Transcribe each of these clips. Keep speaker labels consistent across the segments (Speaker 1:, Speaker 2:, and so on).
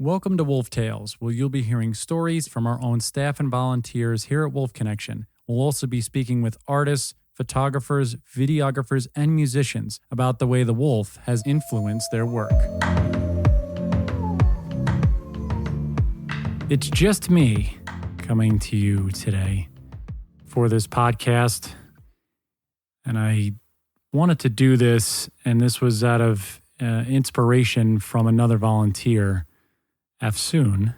Speaker 1: Welcome to Wolf Tales, where you'll be hearing stories from our own staff and volunteers here at Wolf Connection. We'll also be speaking with artists, photographers, videographers, and musicians about the way the wolf has influenced their work. It's just me coming to you today for this podcast, and I wanted to do this, and this was out of inspiration from another volunteer, Afsoon,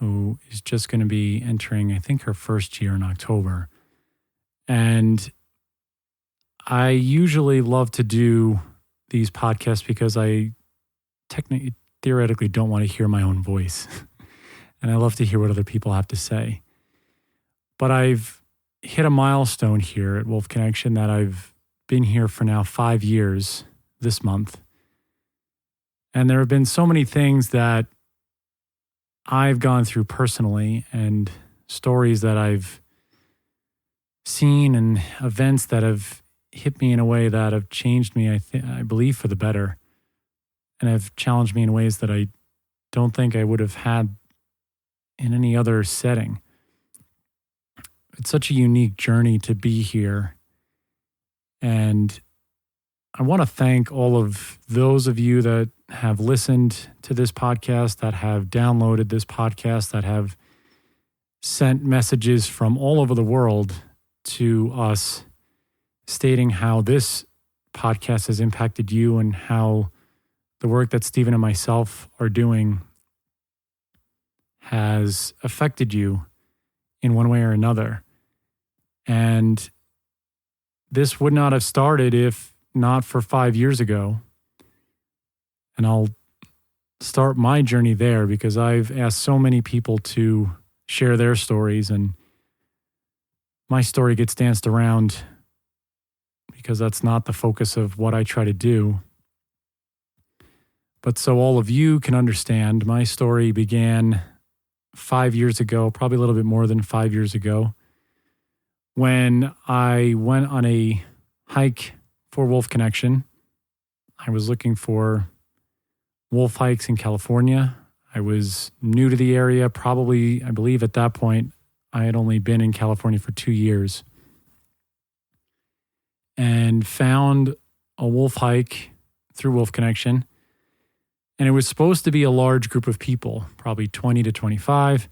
Speaker 1: who is just going to be entering, I think, her first year in October. And I usually love to do these podcasts because I theoretically don't want to hear my own voice. And I love to hear what other people have to say. But I've hit a milestone here at Wolf Connection that I've been here for now 5 years this month. And there have been so many things that I've gone through personally and stories that I've seen and events that have hit me in a way that have changed me, I believe, for the better, and have challenged me in ways that I don't think I would have had in any other setting. It's such a unique journey to be here, and I want to thank all of those of you that have listened to this podcast, that have downloaded this podcast, that have sent messages from all over the world to us stating how this podcast has impacted you and how the work that Stephen and myself are doing has affected you in one way or another. And this would not have started if not for 5 years ago. And I'll start my journey there because I've asked so many people to share their stories, and my story gets danced around because that's not the focus of what I try to do. But so all of you can understand, my story began 5 years ago, probably a little bit more than 5 years ago, when I went on a hike for Wolf Connection. I was looking for wolf hikes in California. I was new to the area, probably, I believe at that point, I had only been in California for 2 years, and found a wolf hike through Wolf Connection. And it was supposed to be a large group of people, probably 20 to 25.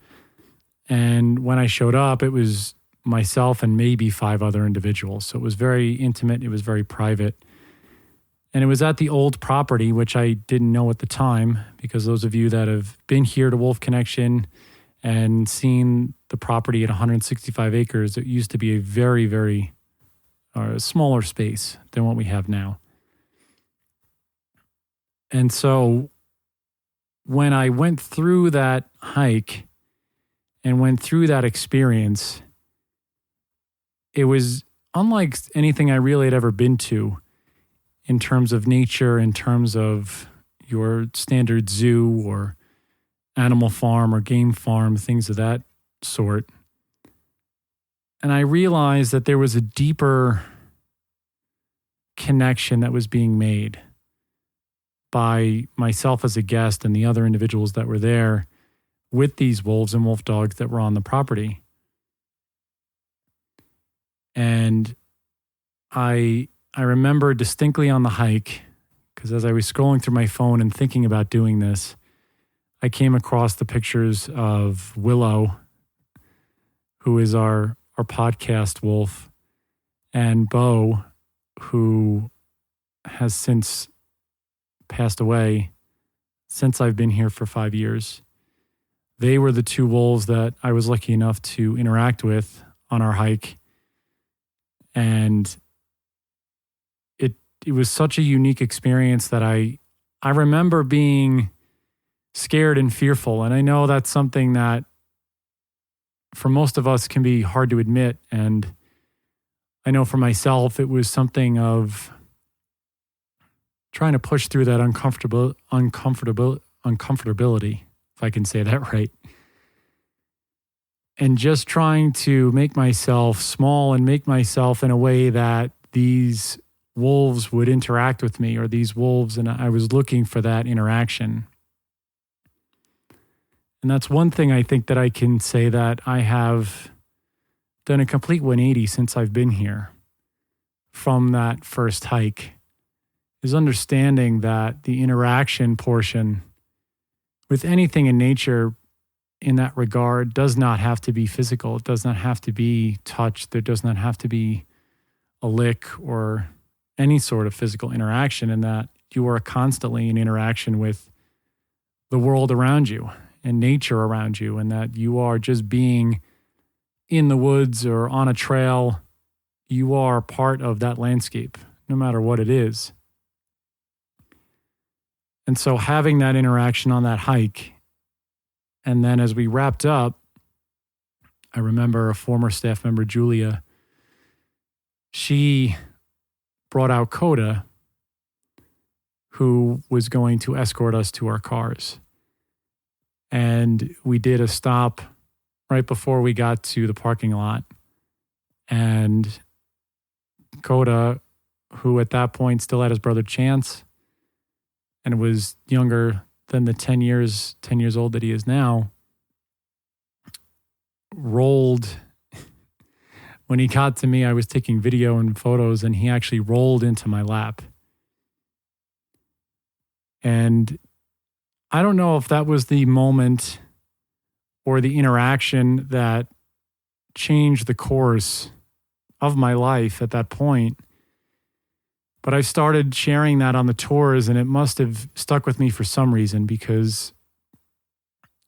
Speaker 1: And when I showed up, it was myself and maybe 5 other individuals. So it was very intimate. It was very private. And it was at the old property, which I didn't know at the time, because those of you that have been here to Wolf Connection and seen the property at 165 acres, it used to be a very, very smaller space than what we have now. And so when I went through that hike and went through that experience, it was unlike anything I really had ever been to in terms of nature, in terms of your standard zoo or animal farm or game farm, things of that sort. And I realized that there was a deeper connection that was being made by myself as a guest and the other individuals that were there with these wolves and wolf dogs that were on the property. And I remember distinctly on the hike, because as I was scrolling through my phone and thinking about doing this, I came across the pictures of Willow, who is our podcast wolf, and Bo, who has since passed away since I've been here for 5 years. They were the 2 wolves that I was lucky enough to interact with on our hike. And it was such a unique experience that I remember being scared and fearful. And I know that's something that for most of us can be hard to admit. And I know for myself, it was something of trying to push through that uncomfortability, if I can say that right. And just trying to make myself small and make myself in a way that these wolves would interact with me, or these wolves, and I was looking for that interaction. And that's one thing I think that I can say that I have done a complete 180 since I've been here from that first hike, is understanding that the interaction portion with anything in nature in that regard does not have to be physical. It does not have to be touch. There does not have to be a lick or any sort of physical interaction, and that you are constantly in interaction with the world around you and nature around you, and that you are just being in the woods or on a trail. You are part of that landscape, no matter what it is. And so having that interaction on that hike, and then as we wrapped up, I remember a former staff member, Julia, she brought out Coda, who was going to escort us to our cars. And we did a stop right before we got to the parking lot. And Coda, who at that point still had his brother Chance and was younger than the 10 years old that he is now, rolled. When he got to me, I was taking video and photos, and he actually rolled into my lap. And I don't know if that was the moment or the interaction that changed the course of my life at that point, but I started sharing that on the tours, and it must have stuck with me for some reason, because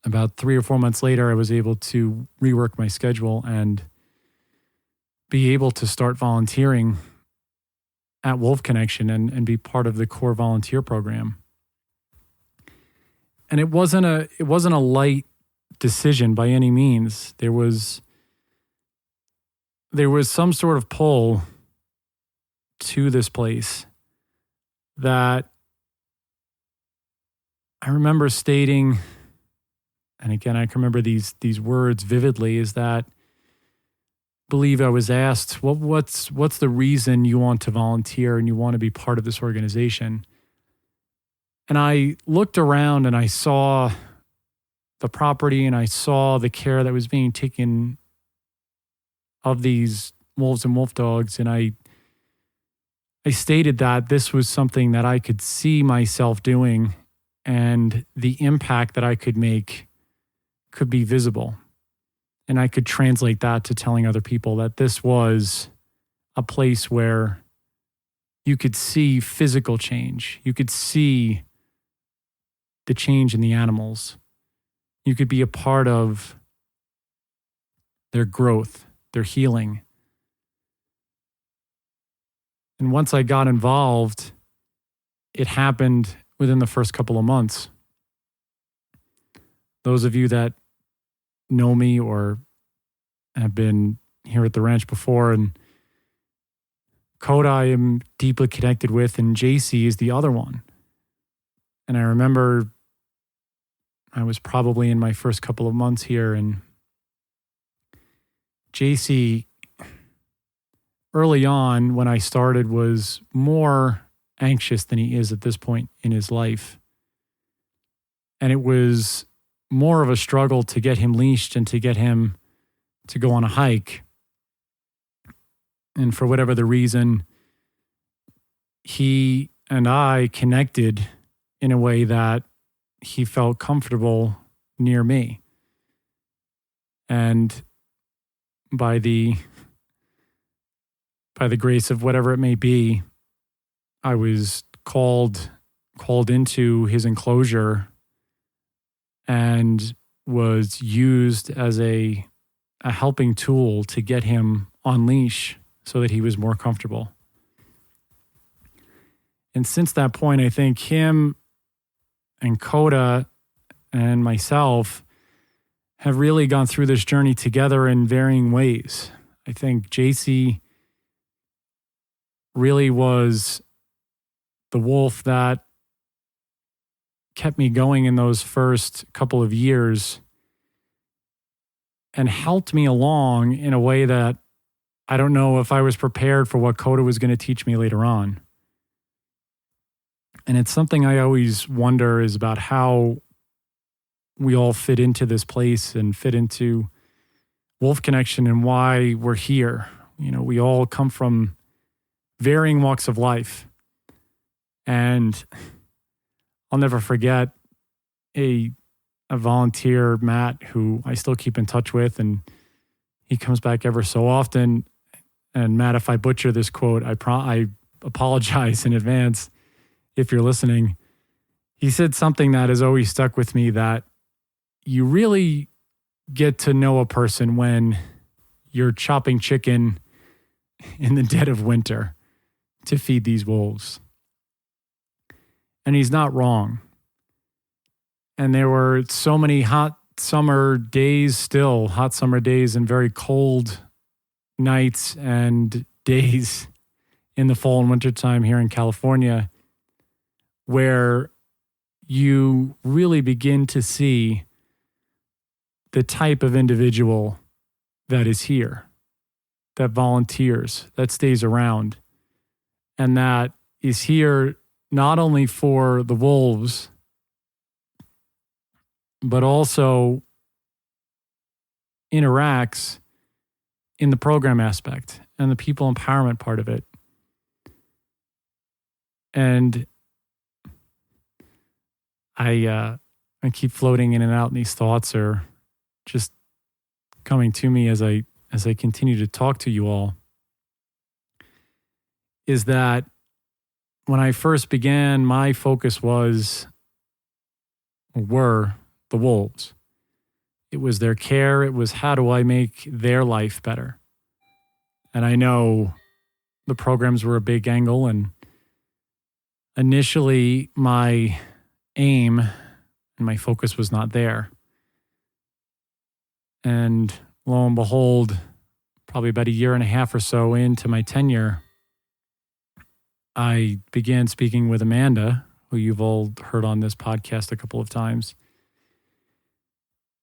Speaker 1: about 3 or 4 months later, I was able to rework my schedule and be able to start volunteering at Wolf Connection and be part of the core volunteer program. And it wasn't a light decision by any means. There was some sort of pull to this place that I remember stating, and again, I can remember these words vividly, is that I believe I was asked, what's the reason you want to volunteer and you want to be part of this organization? And I looked around and I saw the property and I saw the care that was being taken of these wolves and wolf dogs. And I stated that this was something that I could see myself doing, and the impact that I could make could be visible. And I could translate that to telling other people that this was a place where you could see physical change. You could see the change in the animals. You could be a part of their growth, their healing. And once I got involved, it happened within the first couple of months. Those of you that know me or have been here at the ranch before, and Coda I am deeply connected with, and JC is the other one. And I remember I was probably in my first couple of months here, and JC early on when I started was more anxious than he is at this point in his life. And it was more of a struggle to get him leashed and to get him to go on a hike. And for whatever the reason, he and I connected in a way that he felt comfortable near me. And by the grace of whatever it may be, I was called into his enclosure and was used as a helping tool to get him on leash so that he was more comfortable. And since that point, I think him and Coda and myself have really gone through this journey together in varying ways. I think JC really was the wolf that kept me going in those first couple of years and helped me along in a way that I don't know if I was prepared for what Coda was going to teach me later on. And it's something I always wonder is about how we all fit into this place and fit into Wolf Connection and why we're here. We all come from varying walks of life. And I'll never forget a volunteer, Matt, who I still keep in touch with, and he comes back ever so often. And Matt, if I butcher this quote, I apologize in advance if you're listening. He said something that has always stuck with me, that you really get to know a person when you're chopping chicken in the dead of winter to feed these wolves. And he's not wrong. And there were so many hot summer days and very cold nights and days in the fall and winter time here in California, where you really begin to see the type of individual that is here, that volunteers, that stays around, and that is here not only for the wolves, but also interacts in the program aspect and the people empowerment part of it. And I keep floating in and out, and these thoughts are just coming to me as I continue to talk to you all, is that when I first began, my focus were the wolves. It was their care. It was, how do I make their life better? And I know the programs were a big angle, and initially my aim and my focus was not there. And lo and behold, probably about a year and a half or so into my tenure, I began speaking with Amanda, who you've all heard on this podcast a couple of times.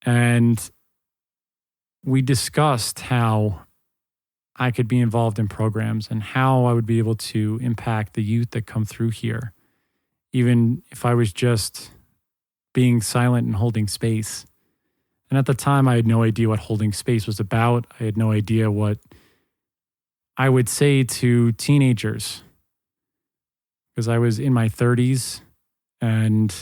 Speaker 1: And we discussed how I could be involved in programs and how I would be able to impact the youth that come through here, even if I was just being silent and holding space. And at the time, I had no idea what holding space was about. I had no idea what I would say to teenagers, because I was in my 30s, and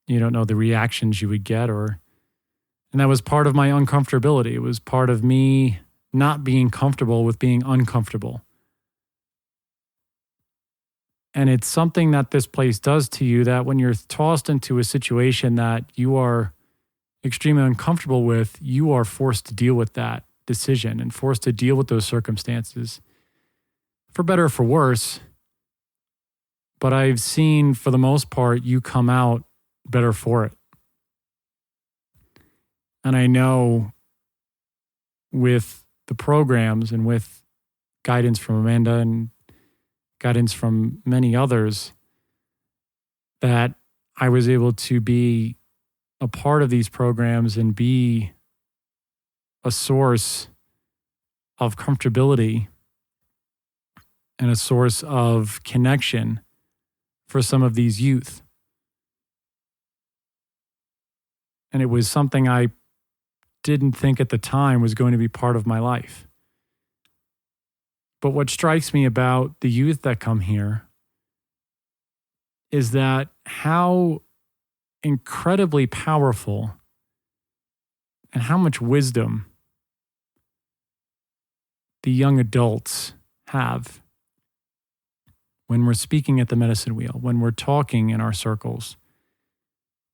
Speaker 1: you don't know the reactions you would get, and that was part of my uncomfortability. It was part of me not being comfortable with being uncomfortable. And it's something that this place does to you, that when you're tossed into a situation that you are extremely uncomfortable with, you are forced to deal with that decision and forced to deal with those circumstances, for better or for worse. But I've seen, for the most part, you come out better for it. And I know with the programs and with guidance from Amanda and guidance from many others, that I was able to be a part of these programs and be a source of comfortability and a source of connection for some of these youth. And it was something I didn't think at the time was going to be part of my life. But what strikes me about the youth that come here is that how incredibly powerful and how much wisdom the young adults have when we're speaking at the medicine wheel, when we're talking in our circles,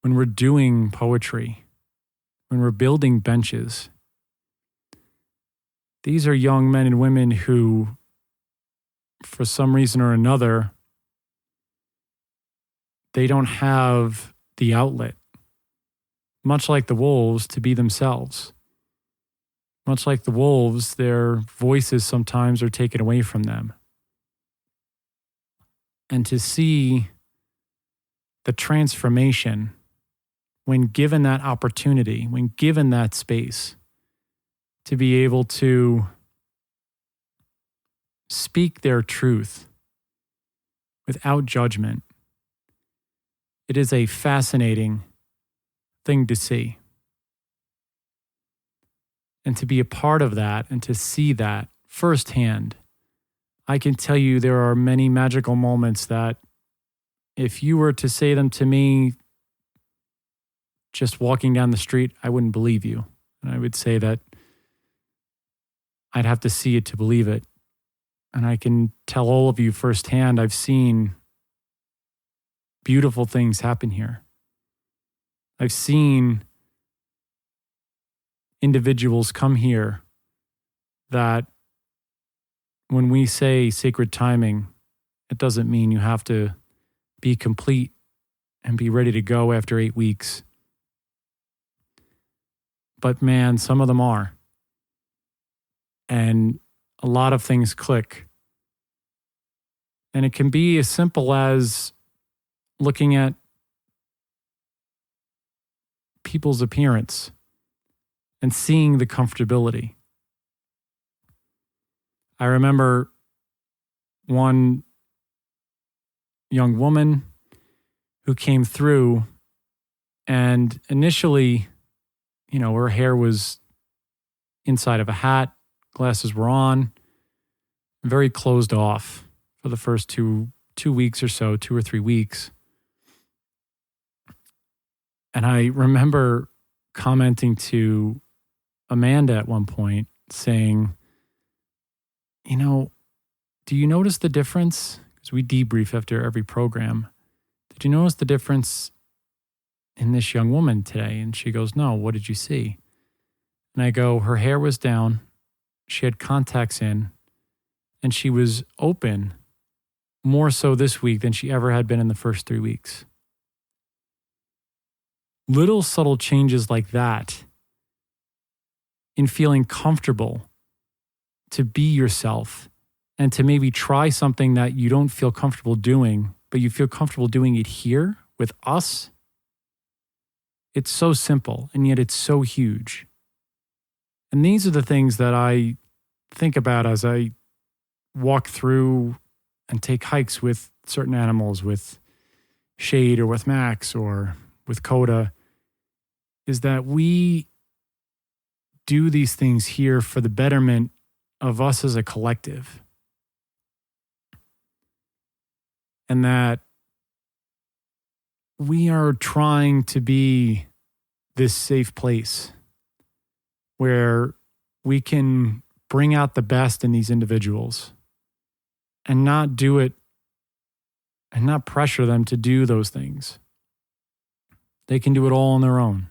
Speaker 1: when we're doing poetry, when we're building benches. These are young men and women who, for some reason or another, they don't have the outlet, much like the wolves, to be themselves. Much like the wolves, their voices sometimes are taken away from them. And to see the transformation when given that opportunity, when given that space, to be able to speak their truth without judgment, it is a fascinating thing to see. And to be a part of that and to see that firsthand, I can tell you there are many magical moments that if you were to say them to me just walking down the street, I wouldn't believe you. And I would say that I'd have to see it to believe it. And I can tell all of you firsthand, I've seen beautiful things happen here. I've seen individuals come here that when we say sacred timing, it doesn't mean you have to be complete and be ready to go after 8 weeks. But man, some of them are. And a lot of things click. And it can be as simple as looking at people's appearance and seeing the comfortability. I remember one young woman who came through, and initially, her hair was inside of a hat, glasses were on, very closed off for the first two weeks or so, 2 or 3 weeks. And I remember commenting to Amanda at one point saying, do you notice the difference? Because we debrief after every program. Did you notice the difference in this young woman today? And she goes, no, what did you see? And I go, her hair was down, she had contacts in, and she was open more so this week than she ever had been in the first 3 weeks. Little subtle changes like that in feeling comfortable to be yourself and to maybe try something that you don't feel comfortable doing, but you feel comfortable doing it here with us. It's so simple, and yet it's so huge. And these are the things that I think about as I walk through and take hikes with certain animals, with Shade or with Max or with Coda, is that we do these things here for the betterment of us as a collective. And that we are trying to be this safe place where we can bring out the best in these individuals and not do it and not pressure them to do those things. They can do it all on their own,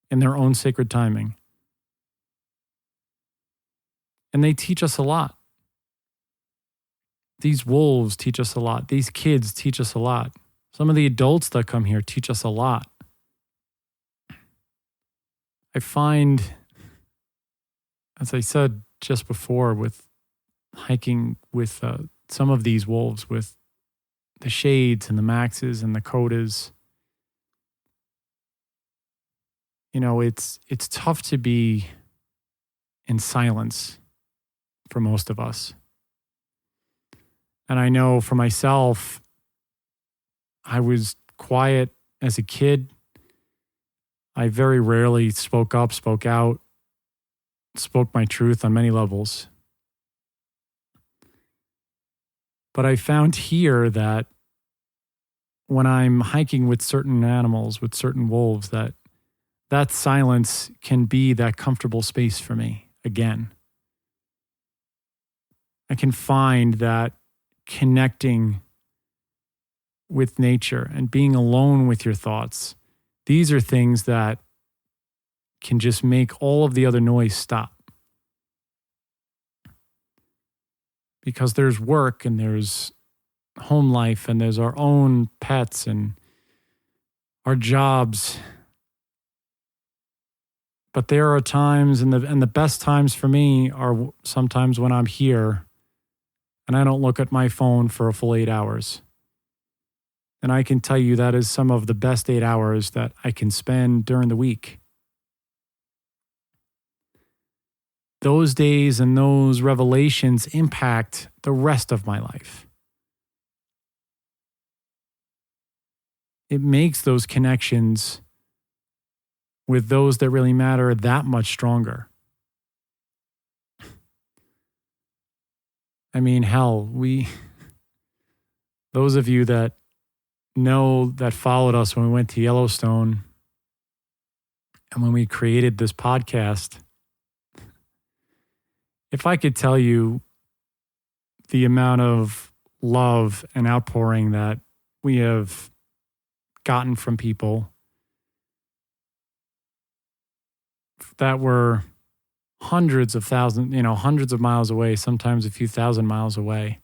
Speaker 1: in their own sacred timing. And they teach us a lot. These wolves teach us a lot. These kids teach us a lot. Some of the adults that come here teach us a lot. I find, as I said just before, with hiking with some of these wolves, with the Shades and the Maxes and the Codas, it's tough to be in silence for most of us. And I know for myself, I was quiet as a kid. I very rarely spoke up, spoke out, spoke my truth on many levels. But I found here that when I'm hiking with certain animals, with certain wolves, that silence can be that comfortable space for me again. I can find that connecting with nature and being alone with your thoughts. These are things that can just make all of the other noise stop. Because there's work and there's home life and there's our own pets and our jobs. But there are times, and the best times for me are sometimes when I'm here and I don't look at my phone for a full 8 hours. And I can tell you that is some of the best 8 hours that I can spend during the week. Those days and those revelations impact the rest of my life. It makes those connections with those that really matter that much stronger. I mean, hell, those of you that followed us when we went to Yellowstone and when we created this podcast, if I could tell you the amount of love and outpouring that we have gotten from people that were hundreds of thousands, hundreds of miles away, sometimes a few thousand miles away,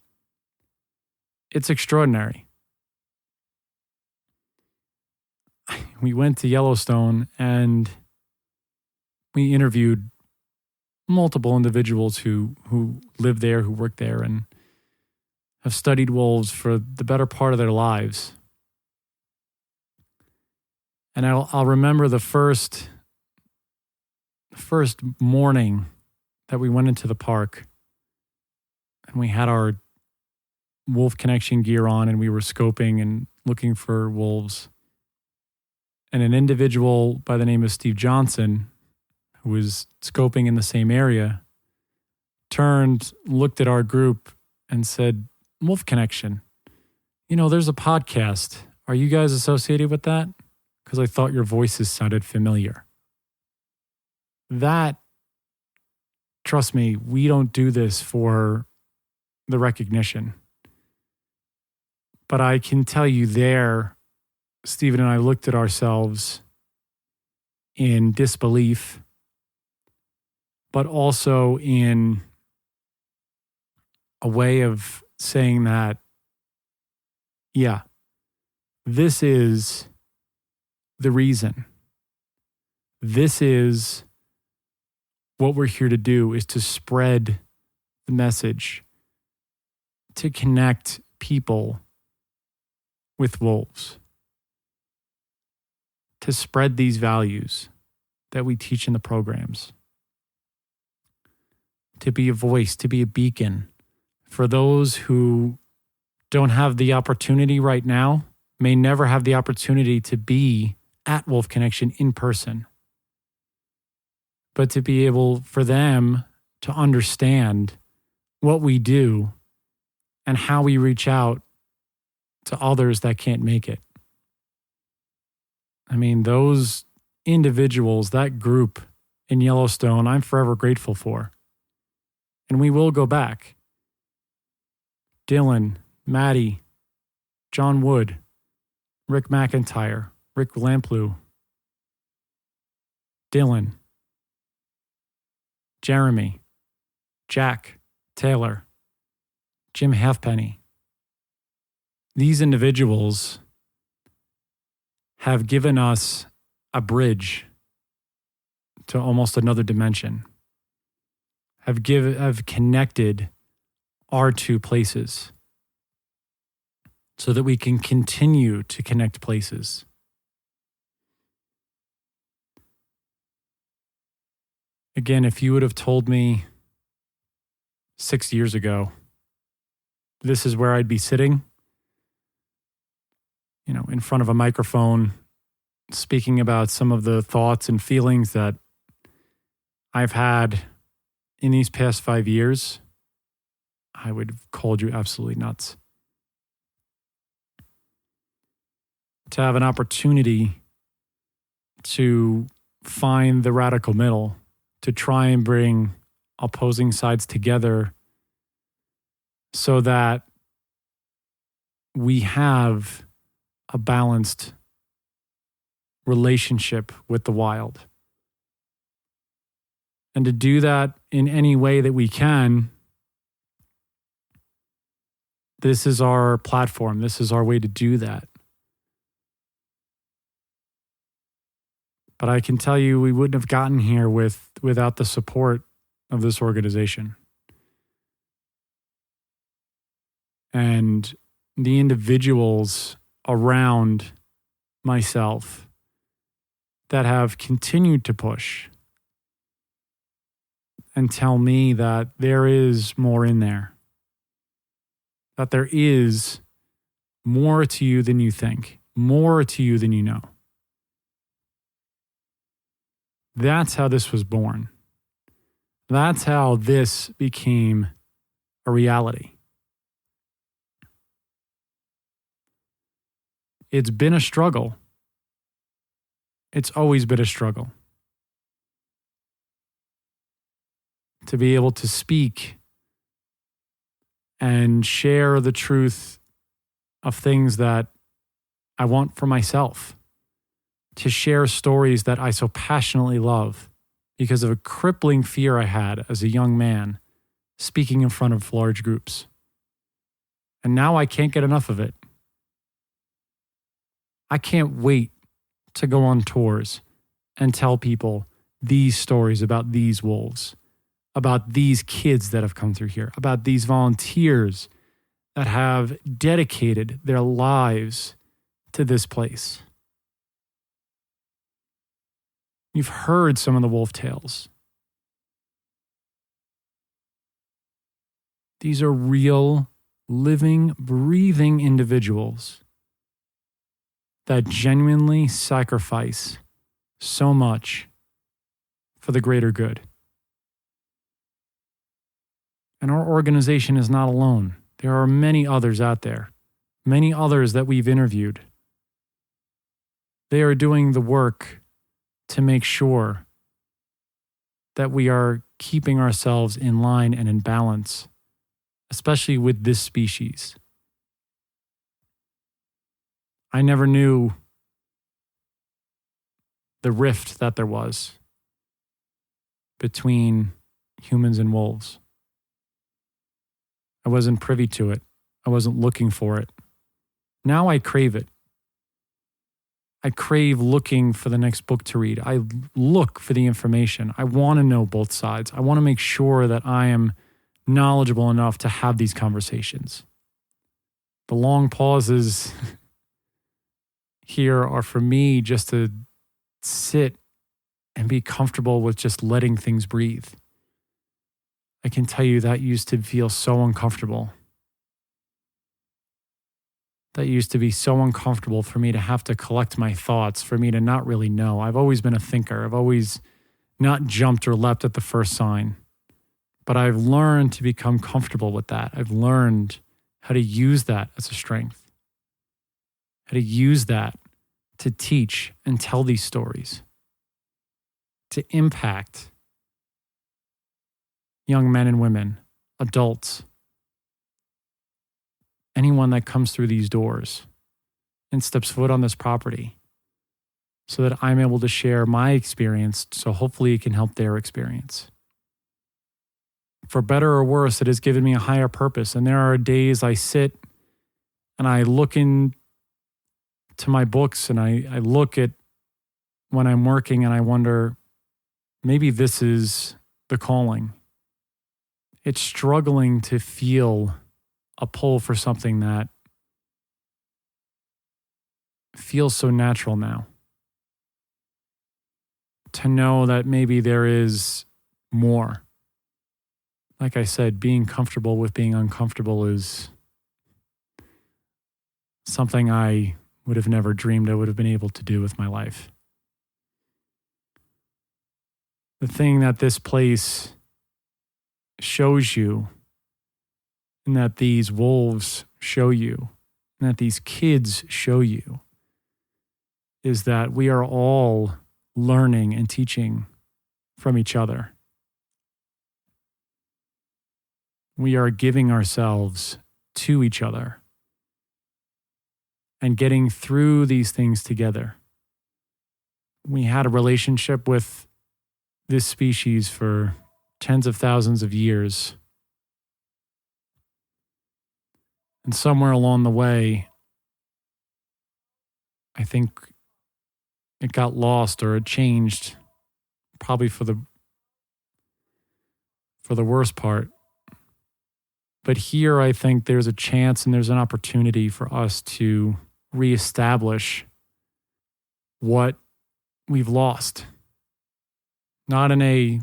Speaker 1: it's extraordinary. We went to Yellowstone and we interviewed multiple individuals who live there, who work there, and have studied wolves for the better part of their lives. And I'll remember the first morning that we went into the park and we had our wolf connection gear on and we were scoping and looking for wolves. And an individual by the name of Steve Johnson, who was scoping in the same area, turned, looked at our group and said, "Wolf Connection, there's a podcast. Are you guys associated with that? Because I thought your voices sounded familiar." That, trust me, we don't do this for the recognition. But I can tell you there, Stephen and I looked at ourselves in disbelief, but also in a way of saying that, yeah, this is the reason. This is what we're here to do, is to spread the message, to connect people with wolves, to spread these values that we teach in the programs, to be a voice, to be a beacon for those who don't have the opportunity right now, may never have the opportunity to be at Wolf Connection in person, but to be able for them to understand what we do and how we reach out to others that can't make it. I mean, those individuals, that group in Yellowstone, I'm forever grateful for. And we will go back. Dylan, Maddie, John Wood, Rick McIntyre, Rick Lamplew, Dylan, Jeremy, Jack, Taylor, Jim Halfpenny. These individuals have given us a bridge to almost another dimension, have connected our two places so that we can continue to connect places. Again, if you would have told me 6 years ago, this is where I'd be sitting, in front of a microphone, speaking about some of the thoughts and feelings that I've had in these past 5 years, I would have called you absolutely nuts. To have an opportunity to find the radical middle, to try and bring opposing sides together so that we have a balanced relationship with the wild. And to do that in any way that we can, this is our platform. This is our way to do that. But I can tell you we wouldn't have gotten here without the support of this organization. And the individuals around myself that have continued to push and tell me that there is more in there, that there is more to you than you think, more to you than you know. That's how this was born. That's how this became a reality. It's been a struggle. It's always been a struggle. To be able to speak and share the truth of things that I want for myself. To share stories that I so passionately love because of a crippling fear I had as a young man speaking in front of large groups. And now I can't get enough of it. I can't wait to go on tours and tell people these stories about these wolves, about these kids that have come through here, about these volunteers that have dedicated their lives to this place. You've heard some of the wolf tales. These are real, living, breathing individuals that genuinely sacrifice so much for the greater good. And our organization is not alone. There are many others out there, many others that we've interviewed. They are doing the work to make sure that we are keeping ourselves in line and in balance, especially with this species. I never knew the rift that there was between humans and wolves. I wasn't privy to it. I wasn't looking for it. Now I crave it. I crave looking for the next book to read. I look for the information. I want to know both sides. I want to make sure that I am knowledgeable enough to have these conversations. The long pauses here are for me just to sit and be comfortable with just letting things breathe. I can tell you that used to feel so uncomfortable. That used to be so uncomfortable for me to have to collect my thoughts, for me to not really know. I've always been a thinker. I've always not jumped or leapt at the first sign. But I've learned to become comfortable with that. I've learned how to use that as a strength. How to use that to teach and tell these stories. To impact young men and women, adults, anyone that comes through these doors and steps foot on this property, so that I'm able to share my experience, so hopefully it can help their experience. For better or worse, it has given me a higher purpose. And there are days I sit and I look into my books and I look at when I'm working and I wonder, maybe this is the calling. It's struggling to feel a pull for something that feels so natural now. To know that maybe there is more. Like I said, being comfortable with being uncomfortable is something I would have never dreamed I would have been able to do with my life. The thing that this place shows you, and that these wolves show you, and that these kids show you, is that we are all learning and teaching from each other. We are giving ourselves to each other and getting through these things together. We had a relationship with this species for tens of thousands of years. And somewhere along the way, I think it got lost or it changed, probably for the worst part. But here I think there's a chance and there's an opportunity for us to reestablish what we've lost. Not in a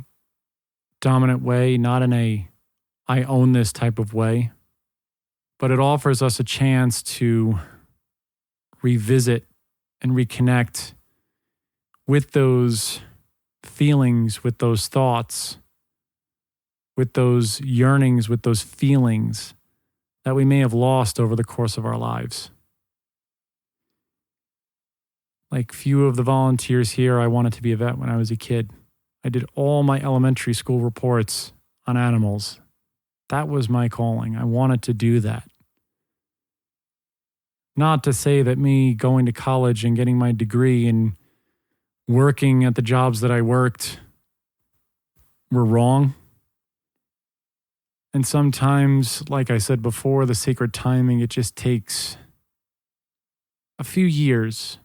Speaker 1: dominant way, not in a I own this type of way, but it offers us a chance to revisit and reconnect with those feelings, with those thoughts, with those yearnings, with those feelings that we may have lost over the course of our lives. Like few of the volunteers here, I wanted to be a vet when I was a kid. I did all my elementary school reports on animals. That was my calling. I wanted to do that. Not to say that me going to college and getting my degree and working at the jobs that I worked were wrong. And sometimes, like I said before, the sacred timing, it just takes a few years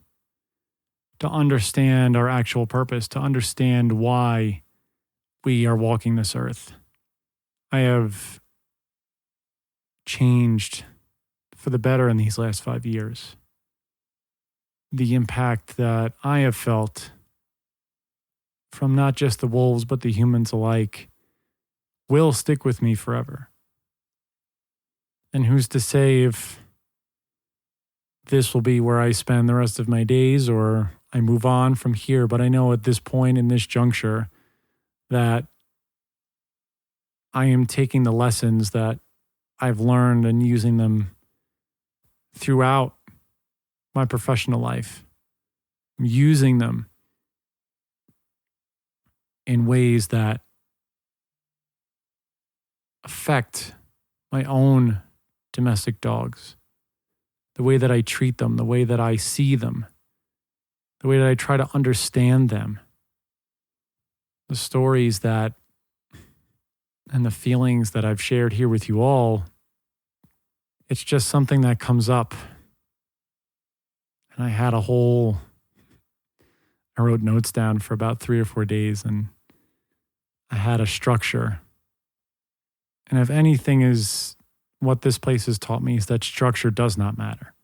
Speaker 1: to understand our actual purpose, to understand why we are walking this earth. I have changed for the better in these last 5 years. The impact that I have felt from not just the wolves, but the humans alike, will stick with me forever. And who's to say if this will be where I spend the rest of my days or I move on from here, but I know at this point in this juncture that I am taking the lessons that I've learned and using them throughout my professional life. I'm using them in ways that affect my own domestic dogs, the way that I treat them, the way that I see them, the way that I try to understand them, the stories that and the feelings that I've shared here with you all. It's just something that comes up. And I wrote notes down for about 3 or 4 days, and I had a structure. And if anything is what this place has taught me, is that structure does not matter.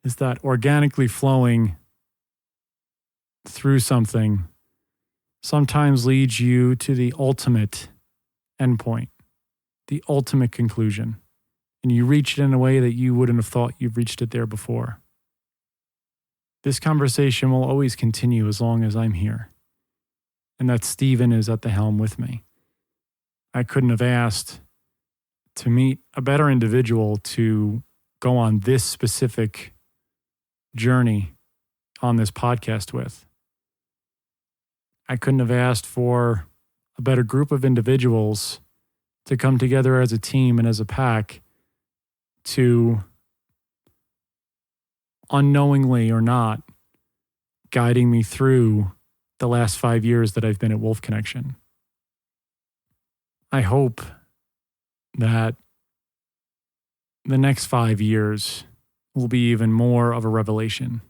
Speaker 1: Is that organically flowing through something sometimes leads you to the ultimate endpoint, the ultimate conclusion. And you reach it in a way that you wouldn't have thought you've reached it there before. This conversation will always continue as long as I'm here, and that Stephen is at the helm with me. I couldn't have asked to meet a better individual to go on this specific journey on this podcast with. I couldn't have asked for a better group of individuals to come together as a team and as a pack to, unknowingly or not, guiding me through the last 5 years that I've been at Wolf Connection. I hope that the next 5 years will be even more of a revelation,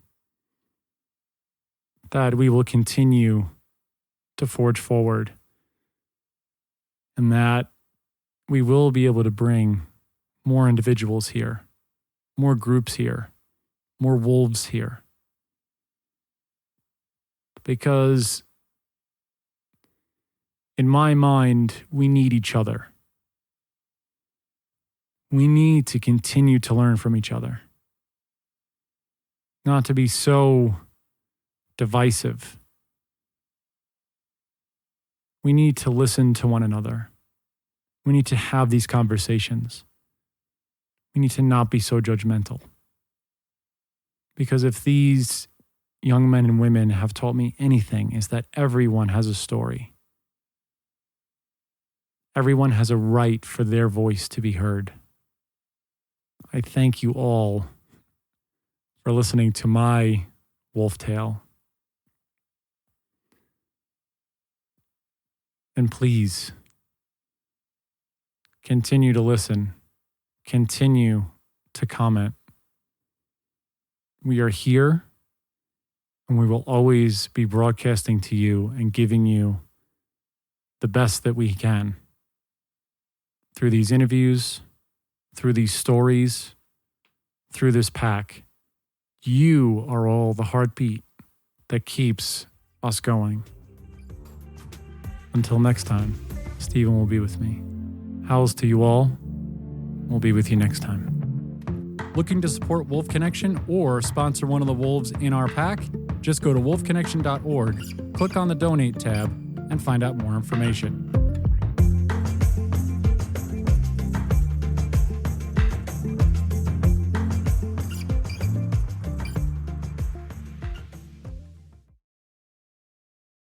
Speaker 1: that we will continue to forge forward, and that we will be able to bring more individuals here, more groups here, more wolves here. Because in my mind, we need each other. We need to continue to learn from each other. Not to be so divisive. We need to listen to one another. We need to have these conversations. We need to not be so judgmental. Because if these young men and women have taught me anything, is that everyone has a story. Everyone has a right for their voice to be heard. I thank you all for listening to my wolf tale. And please, continue to listen. Continue to comment. We are here, and we will always be broadcasting to you and giving you the best that we can through these interviews, through these stories, through this pack. You are all the heartbeat that keeps us going. Until next time, Stephen will be with me. Howls to you all. We'll be with you next time. Looking to support Wolf Connection or sponsor one of the wolves in our pack? Just go to wolfconnection.org, click on the Donate tab, and find out more information.